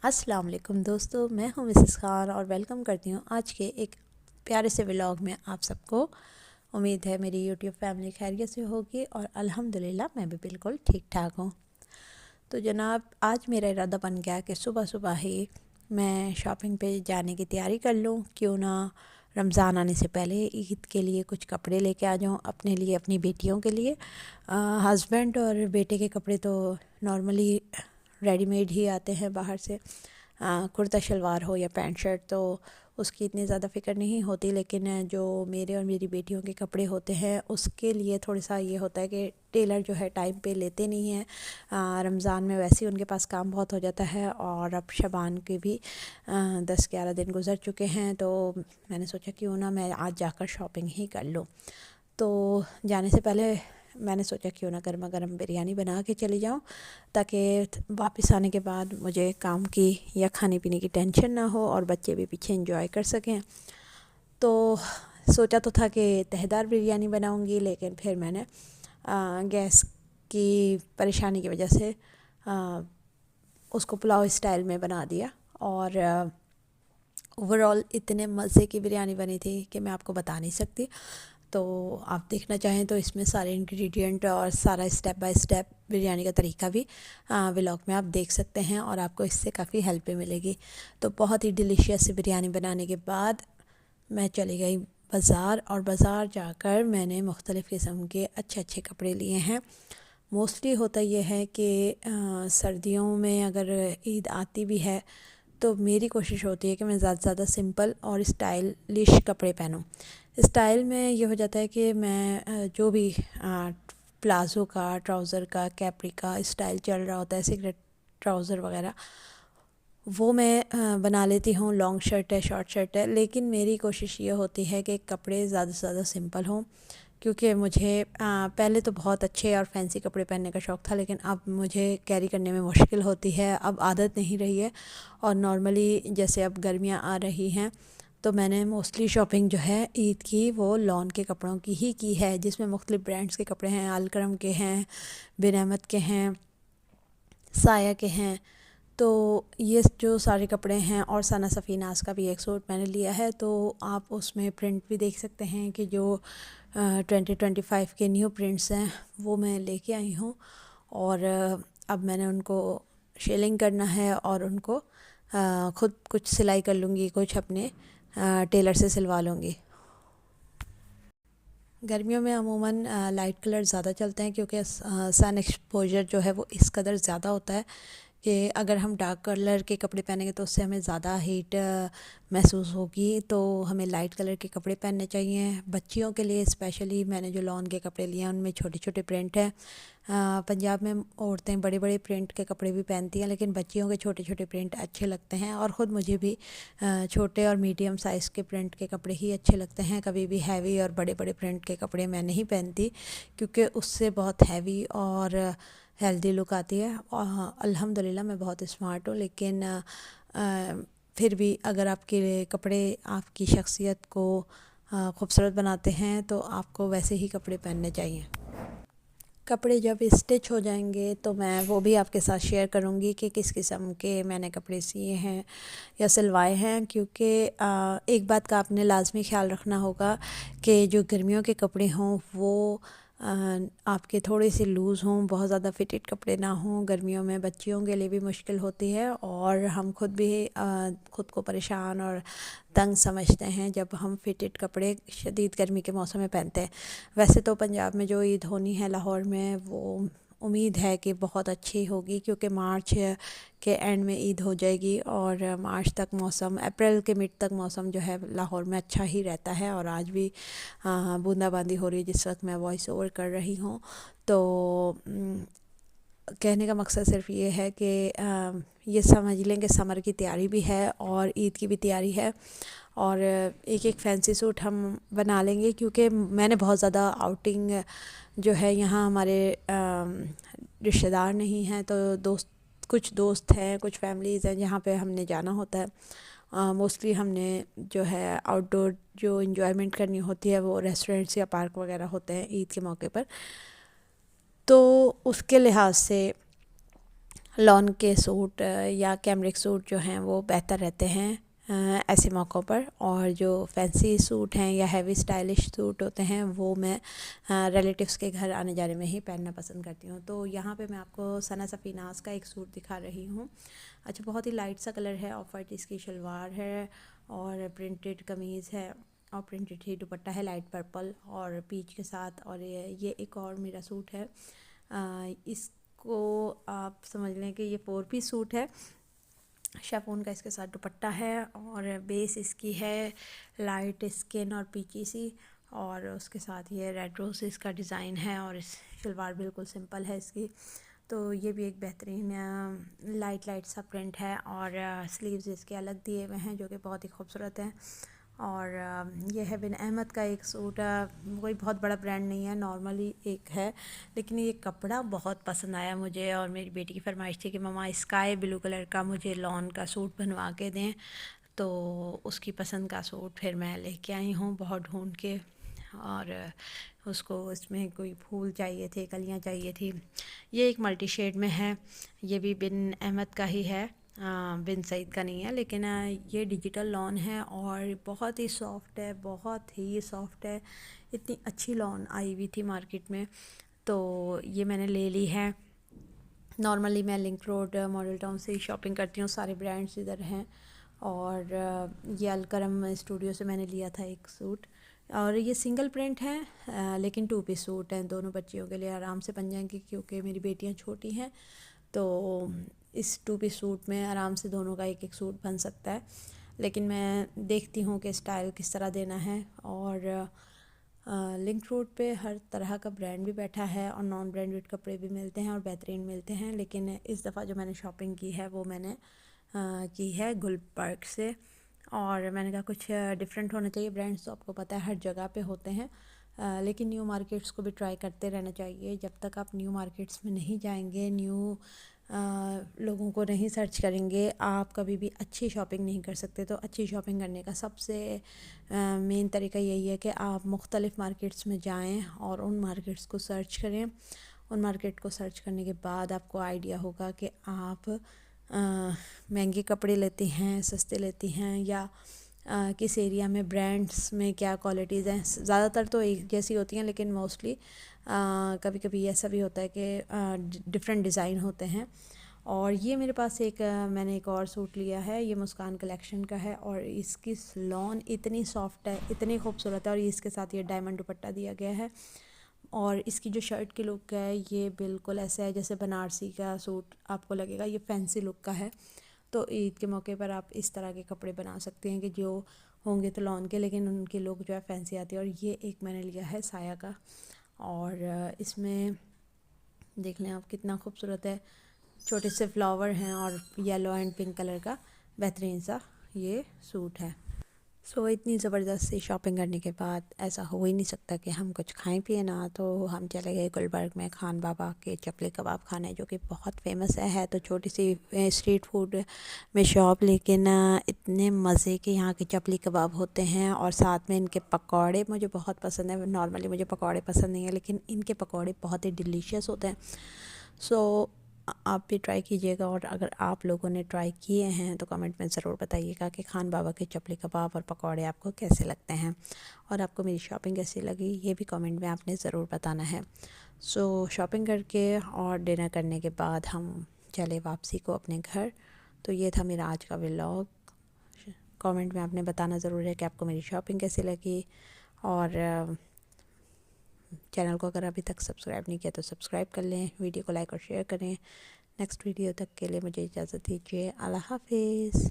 अस्सलाम वालेकुम दोस्तों, मैं हूं मिसेस खान और वेलकम करती हूं आज के एक प्यारे से व्लॉग में आप सबको। उम्मीद है मेरी यूट्यूब फैमिली खैरियत से होगी और अल्हम्दुलिल्लाह मैं भी बिल्कुल ठीक ठाक हूं। तो जनाब, आज मेरा इरादा बन गया कि सुबह सुबह ही मैं शॉपिंग पे जाने की तैयारी कर लूं। क्यों ना रमज़ान आने से पहले ईद के लिए कुछ कपड़े लेके आ जाऊं, अपने लिए, अपनी बेटियों के लिए। हस्बैंड और बेटे के कपड़े तो नॉर्मली रेडीमेड ही आते हैं बाहर से। कुर्ता शलवार हो या पैंट शर्ट तो उसकी इतनी ज़्यादा फ़िक्र नहीं होती, लेकिन जो मेरे और मेरी बेटियों के कपड़े होते हैं उसके लिए थोड़ा सा ये होता है कि टेलर जो है टाइम पे लेते नहीं हैं। रमज़ान में वैसे ही उनके पास काम बहुत हो जाता है और अब शबान के भी 10-11 दिन गुज़र चुके हैं। तो मैंने सोचा क्यों ना मैं आज जाकर शॉपिंग ही कर लूँ। तो जाने से पहले मैंने सोचा क्यों ना गर्मा गर्म बिरयानी बना के चली जाऊं, ताकि वापस आने के बाद मुझे काम की या खाने पीने की टेंशन ना हो और बच्चे भी पीछे एंजॉय कर सकें। तो सोचा तो था कि तहदार बिरयानी बनाऊंगी, लेकिन फिर मैंने गैस की परेशानी की वजह से उसको पुलाव स्टाइल में बना दिया। और ओवरऑल इतने मज़े की बिरयानी बनी थी कि मैं आपको बता नहीं सकती। तो आप देखना चाहें तो इसमें सारे इंग्रेडिएंट और सारा स्टेप बाय स्टेप बिरयानी का तरीका भी व्लॉग में आप देख सकते हैं और आपको इससे काफ़ी हेल्प भी मिलेगी। तो बहुत ही डिलीशियस बिरयानी बनाने के बाद मैं चली गई बाज़ार, और बाज़ार जाकर मैंने मुख्तलिफ़ किस्म के अच्छे अच्छे कपड़े लिए हैं। मोस्टली होता यह है कि सर्दियों में अगर ईद आती भी है तो मेरी कोशिश होती है कि मैं ज़्यादा से ज़्यादा सिंपल और स्टाइलिश कपड़े पहनूं। स्टाइल में ये हो जाता है कि मैं जो भी प्लाज़ो का, ट्राउज़र का, कैपरी का स्टाइल चल रहा होता है, सिगरेट ट्राउज़र वगैरह, वो मैं बना लेती हूँ। लॉन्ग शर्ट है, शॉर्ट शर्ट है, लेकिन मेरी कोशिश ये होती है कि कपड़े ज़्यादा से ज़्यादा सिंपल हों। क्योंकि मुझे पहले तो बहुत अच्छे और फैंसी कपड़े पहनने का शौक़ था, लेकिन अब मुझे कैरी करने में मुश्किल होती है, अब आदत नहीं रही है। और नॉर्मली जैसे अब गर्मियाँ आ रही हैं तो मैंने मोस्टली शॉपिंग जो है ईद की वो लॉन के कपड़ों की है, जिसमें मुख्तलिफ़ ब्रांड्स के कपड़े हैं। अलकरम के हैं, बिन अहमद के हैं, साया के हैं। तो ये जो सारे कपड़े हैं, और सना सफ़ीनास का भी एक सूट मैंने लिया है। तो आप उसमें प्रिंट भी देख सकते हैं कि जो 2025 के न्यू प्रिंट्स हैं वो मैं लेके आई हूँ। और अब मैंने उनको शेलिंग करना है और उनको ख़ुद कुछ सिलाई कर लूँगी, कुछ अपने टेलर से सिलवा लूँगी। गर्मियों में अमूमन लाइट कलर ज़्यादा चलते हैं, क्योंकि सन एक्सपोजर जो है वो इस कदर ज़्यादा होता है कि अगर हम डार्क कलर के कपड़े पहनेंगे तो उससे हमें ज़्यादा हीट महसूस होगी। तो हमें लाइट कलर के कपड़े पहनने चाहिए। बच्चियों के लिए स्पेशली मैंने जो लॉन के कपड़े लिए हैं उनमें छोटे छोटे प्रिंट हैं। पंजाब में औरतें बड़े बड़े प्रिंट के कपड़े भी पहनती हैं, लेकिन बच्चियों के छोटे छोटे प्रिंट अच्छे लगते हैं। और ख़ुद मुझे भी छोटे और मीडियम साइज़ के प्रिंट के कपड़े ही अच्छे लगते हैं। कभी भी हैवी और बड़े बड़े प्रिंट के कपड़े मैं नहीं पहनती, क्योंकि उससे बहुत हैवी और हेल्दी लुक आती है। अल्हम्दुलिल्लाह मैं बहुत स्मार्ट हूँ, लेकिन फिर भी अगर आपके कपड़े आपकी शख्सियत को खूबसूरत बनाते हैं तो आपको वैसे ही कपड़े पहनने चाहिए। कपड़े जब स्टिच हो जाएंगे तो मैं वो भी आपके साथ शेयर करूंगी कि किस किस्म के मैंने कपड़े सिए हैं या सिलवाए हैं। क्योंकि एक बात का आपने लाजमी ख्याल रखना होगा कि जो गर्मियों के कपड़े हों वो आपके थोड़े से लूज़ हों, बहुत ज़्यादा फिटेड कपड़े ना हों। गर्मियों में बच्चियों के लिए भी मुश्किल होती है और हम खुद भी ख़ुद को परेशान और तंग समझते हैं जब हम फिटेड कपड़े शदीद गर्मी के मौसम में पहनते हैं। वैसे तो पंजाब में जो ईद होनी है लाहौर में, वो उम्मीद है कि बहुत अच्छी होगी, क्योंकि मार्च के एंड में ईद हो जाएगी और मार्च तक मौसम, अप्रैल के मिड तक मौसम जो है लाहौर में अच्छा ही रहता है। और आज भी बूंदाबांदी हो रही है जिस वक्त मैं वॉइस ओवर कर रही हूँ। तो कहने का मकसद सिर्फ ये है कि ये समझ लें कि समर की तैयारी भी है और ईद की भी तैयारी है। और एक एक फैंसी सूट हम बना लेंगे, क्योंकि मैंने बहुत ज़्यादा आउटिंग जो है यहाँ हमारे रिश्तेदार नहीं हैं, तो कुछ दोस्त हैं, कुछ फैमिलीज़ हैं जहाँ पे हमने जाना होता है। मोस्टली हमने जो है आउटडोर जो इंजॉयमेंट करनी होती है वो रेस्टोरेंट्स या पार्क वगैरह होते हैं ईद के मौके पर। तो उसके लिहाज से लॉन के सूट या कैमरिक सूट जो हैं वो बेहतर रहते हैं ऐसे मौक़ों पर। और जो फैंसी सूट हैं या हैवी स्टाइलिश सूट होते हैं वो मैं रिलेटिव्स के घर आने जाने में ही पहनना पसंद करती हूँ। तो यहाँ पे मैं आपको सना सफ़ीनाज का एक सूट दिखा रही हूँ। अच्छा, बहुत ही लाइट सा कलर है, ऑफ वाइट इसकी शलवार है और प्रिंटेड कमीज़ है और प्रिंटेड ही दुपट्टा है लाइट पर्पल और पीच के साथ। और ये एक और मेरा सूट है, इसको आप समझ लें कि ये 4 पीस सूट है। शिफॉन का इसके साथ दुपट्टा है और बेस इसकी है लाइट स्किन और पीची सी, और उसके साथ ये रेड रोजेस का डिज़ाइन है और इस शलवार बिल्कुल सिंपल है इसकी। तो ये भी एक बेहतरीन लाइट सा प्रिंट है और स्लीव्स इसके अलग दिए हुए हैं जो कि बहुत ही खूबसूरत हैं। और ये है बिन अहमद का एक सूट, कोई बहुत बड़ा ब्रांड नहीं है, नॉर्मली एक है, लेकिन ये कपड़ा बहुत पसंद आया मुझे और मेरी बेटी की फरमाइश थी कि मम्मा स्काई ब्लू कलर का मुझे लॉन का सूट बनवा के दें। तो उसकी पसंद का सूट फिर मैं लेके आई हूँ बहुत ढूंढ के। और उसको इसमें कोई फूल चाहिए थे, कलियाँ चाहिए थी। ये एक मल्टी शेड में है, ये भी बिन अहमद का ही है, बिन सईद का नहीं है, लेकिन ये डिजिटल लॉन है और बहुत ही सॉफ्ट है, बहुत ही सॉफ्ट है। इतनी अच्छी लॉन आई हुई थी मार्केट में, तो ये मैंने ले ली है। नॉर्मली मैं लिंक रोड मॉडल टाउन से ही शॉपिंग करती हूँ, सारे ब्रांड्स इधर हैं। और ये अलकरम स्टूडियो से मैंने लिया था एक सूट, और ये सिंगल प्रिंट है लेकिन 2 पीस सूट हैं, दोनों बच्चियों के लिए आराम से बन जाएंगे क्योंकि मेरी बेटियां छोटी हैं। तो इस 2 पीस सूट में आराम से दोनों का एक सूट बन सकता है। लेकिन मैं देखती हूँ कि स्टाइल किस तरह देना है। और लिंक रोड पे हर तरह का ब्रांड भी बैठा है और नॉन ब्रांडेड कपड़े भी मिलते हैं और बेहतरीन मिलते हैं। लेकिन इस दफ़ा जो मैंने शॉपिंग की है वो मैंने की है गुलबर्ग से। और मैंने कहा कुछ डिफरेंट होना चाहिए, ब्रांड्स तो आपको पता है हर जगह पे होते हैं, लेकिन न्यू मार्केट्स को भी ट्राई करते रहना चाहिए। जब तक आप न्यू मार्केट्स में नहीं जाएंगे, न्यू लोगों को नहीं सर्च करेंगे, आप कभी भी अच्छी शॉपिंग नहीं कर सकते। तो अच्छी शॉपिंग करने का सबसे मेन तरीका यही है कि आप मुख्तलिफ़ मार्केट्स में जाएं और उन मार्केट्स को सर्च करें। उन मार्केट को सर्च करने के बाद आपको आइडिया होगा कि आप महंगे कपड़े लेती हैं, सस्ते लेती हैं, या किस एरिया में ब्रांड्स में क्या क्वालिटीज़ हैं। ज़्यादातर तो एक जैसी होती हैं, लेकिन मोस्टली कभी कभी ऐसा भी होता है कि डिफरेंट डिज़ाइन होते हैं। और ये मेरे पास मैंने एक और सूट लिया है, ये मुस्कान कलेक्शन का है और इसकी लॉन इतनी सॉफ्ट है, इतनी खूबसूरत है, और इसके साथ ये डायमंड दुपट्टा दिया गया है। और इसकी जो शर्ट की लुक है ये बिल्कुल ऐसा है जैसे बनारसी का सूट आपको लगेगा, ये फैंसी लुक का है। तो ईद के मौके पर आप इस तरह के कपड़े बना सकते हैं कि जो होंगे तो लॉन के, लेकिन उनकी लुक जो है फैंसी आती है। और ये एक मैंने लिया है साया का, और इसमें देख लें आप कितना खूबसूरत है, छोटे से फ्लावर हैं और येलो एंड पिंक कलर का बेहतरीन सा ये सूट है। सो इतनी ज़बरदस्त सी शॉपिंग करने के बाद ऐसा हो ही नहीं सकता कि हम कुछ खाएं पिए ना। तो हम चले गए गुलबर्ग में खान बाबा के चपली कबाब खाने, जो कि बहुत फेमस है। तो छोटी सी स्ट्रीट फूड में शॉप, लेकिन इतने मज़े के यहाँ के चपली कबाब होते हैं और साथ में इनके पकौड़े मुझे बहुत पसंद है। नॉर्मली मुझे पकौड़े पसंद नहीं है, लेकिन इनके पकौड़े बहुत ही डिलीशियस होते हैं। सो आप भी ट्राई कीजिएगा, और अगर आप लोगों ने ट्राई किए हैं तो कमेंट में ज़रूर बताइएगा कि खान बाबा के चपली कबाब और पकौड़े आपको कैसे लगते हैं, और आपको मेरी शॉपिंग कैसी लगी ये भी कमेंट में आपने ज़रूर बताना है। सो शॉपिंग करके और डिनर करने के बाद हम चले वापसी को अपने घर। तो ये था मेरा आज का व्लॉग। कमेंट में आपने बताना ज़रूर है कि आपको मेरी शॉपिंग कैसी लगी, और चैनल को अगर अभी तक सब्सक्राइब नहीं किया तो सब्सक्राइब कर लें, वीडियो को लाइक और शेयर करें। नेक्स्ट वीडियो तक के लिए मुझे इजाज़त दीजिए। अल्लाह हाफिज़।